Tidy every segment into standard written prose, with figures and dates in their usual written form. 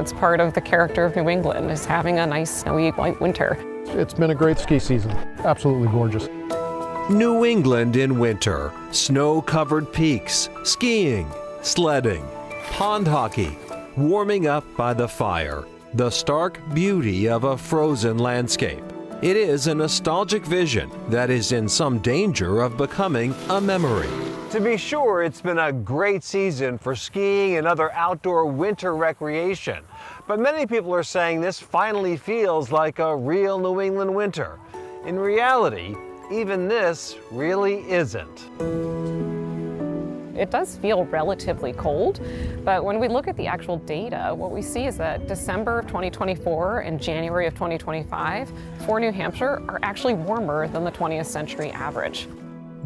It's part of the character of New England, is having a nice snowy white winter. It's been a great ski season. Absolutely gorgeous. New England in winter, snow-covered peaks, skiing, sledding, pond hockey, warming up by the fire, the stark beauty of a frozen landscape. It is a nostalgic vision that is in some danger of becoming a memory. To be sure, it's been a great season for skiing and other outdoor winter recreation. But many people are saying this finally feels like a real New England winter. In reality, even this really isn't. It does feel relatively cold, but when we look at the actual data, what we see is that December of 2024 and January of 2025 for New Hampshire are actually warmer than the 20th century average.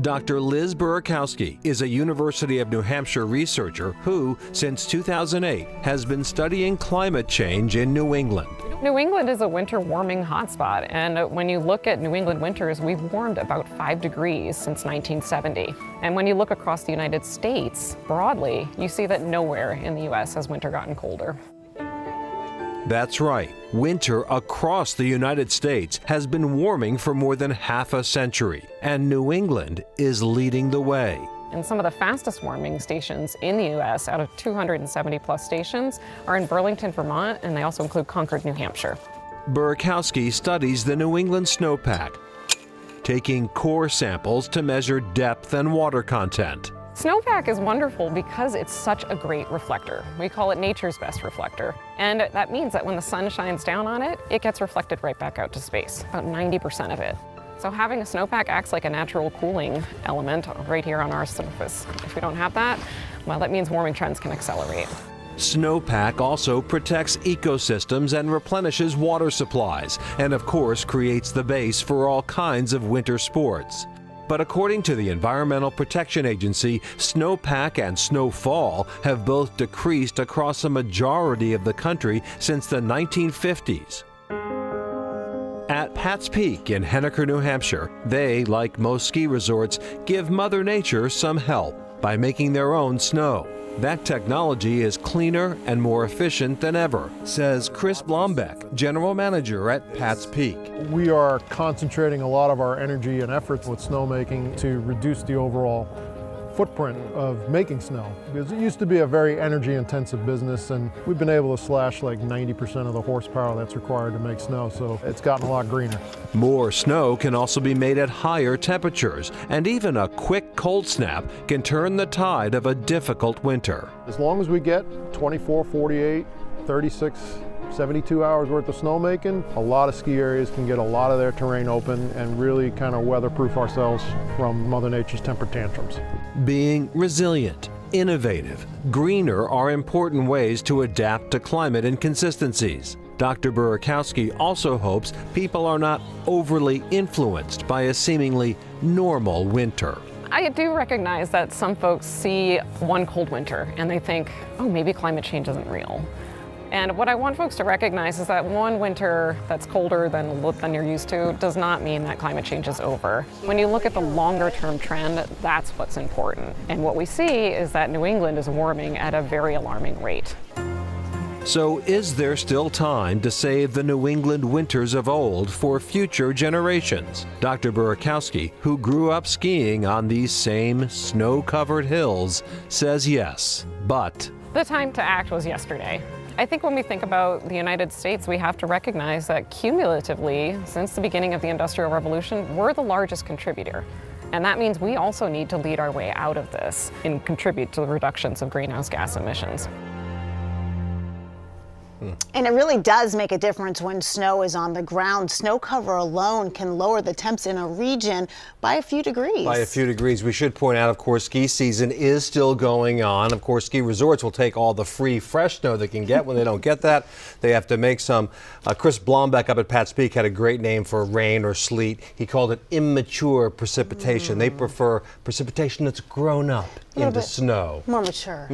Dr. Liz Burkowski is a University of New Hampshire researcher who, since 2008, has been studying climate change in New England. New England is a winter warming hotspot, and when you look at New England winters, we've warmed about 5 degrees since 1970. And when you look across the United States broadly, you see that nowhere in the U.S. has winter gotten colder. That's right. Winter across the United States has been warming for more than half a century, and New England is leading the way. And some of the fastest warming stations in the U.S., out of 270 plus stations, are in Burlington, Vermont, and they also include Concord, New Hampshire. Burkowski studies the New England snowpack, taking core samples to measure depth and water content. Snowpack is wonderful because it's such a great reflector. We call it nature's best reflector. And that means that when the sun shines down on it, it gets reflected right back out to space, about 90% of it. So having a snowpack acts like a natural cooling element right here on our surface. If we don't have that, well, that means warming trends can accelerate. Snowpack also protects ecosystems and replenishes water supplies, and of course creates the base for all kinds of winter sports. But according to the Environmental Protection Agency, snowpack and snowfall have both decreased across a majority of the country since the 1950s. At Pat's Peak in Henniker, New Hampshire, they, like most ski resorts, give Mother Nature some help by making their own snow. That technology is cleaner and more efficient than ever, says Chris Blombeck, General Manager at Pat's Peak. We are concentrating a lot of our energy and efforts with snowmaking to reduce the overall footprint of making snow, because it used to be a very energy intensive business, and we've been able to slash like 90% of the horsepower that's required to make snow, so it's gotten a lot greener. More snow can also be made at higher temperatures, and even a quick cold snap can turn the tide of a difficult winter. As long as we get 24, 48, 36, 72 hours worth of snowmaking, a lot of ski areas can get a lot of their terrain open and really kind of weatherproof ourselves from Mother Nature's temper tantrums. Being resilient, innovative, greener are important ways to adapt to climate inconsistencies. Dr. Burkowski also hopes people are not overly influenced by a seemingly normal winter. I do recognize that some folks see one cold winter and they think, oh, maybe climate change isn't real. And what I want folks to recognize is that one winter that's colder than you're used to does not mean that climate change is over. When you look at the longer term trend, that's what's important. And what we see is that New England is warming at a very alarming rate. So is there still time to save the New England winters of old for future generations? Dr. Burkowski, who grew up skiing on these same snow-covered hills, says yes, but the time to act was yesterday. I think when we think about the United States, we have to recognize that cumulatively, since the beginning of the Industrial Revolution, we're the largest contributor. And that means we also need to lead our way out of this and contribute to the reductions of greenhouse gas emissions. And it really does make a difference when snow is on the ground. Snow cover alone can lower the temps in a region by a few degrees. By a few degrees. We should point out, of course, ski season is still going on. Of course, ski resorts will take all the free, fresh snow they can get. When they don't get that, they have to make some. Chris Blombeck up at Pat's Peak had a great name for rain or sleet. He called it immature precipitation. They prefer precipitation that's grown up into snow. More mature.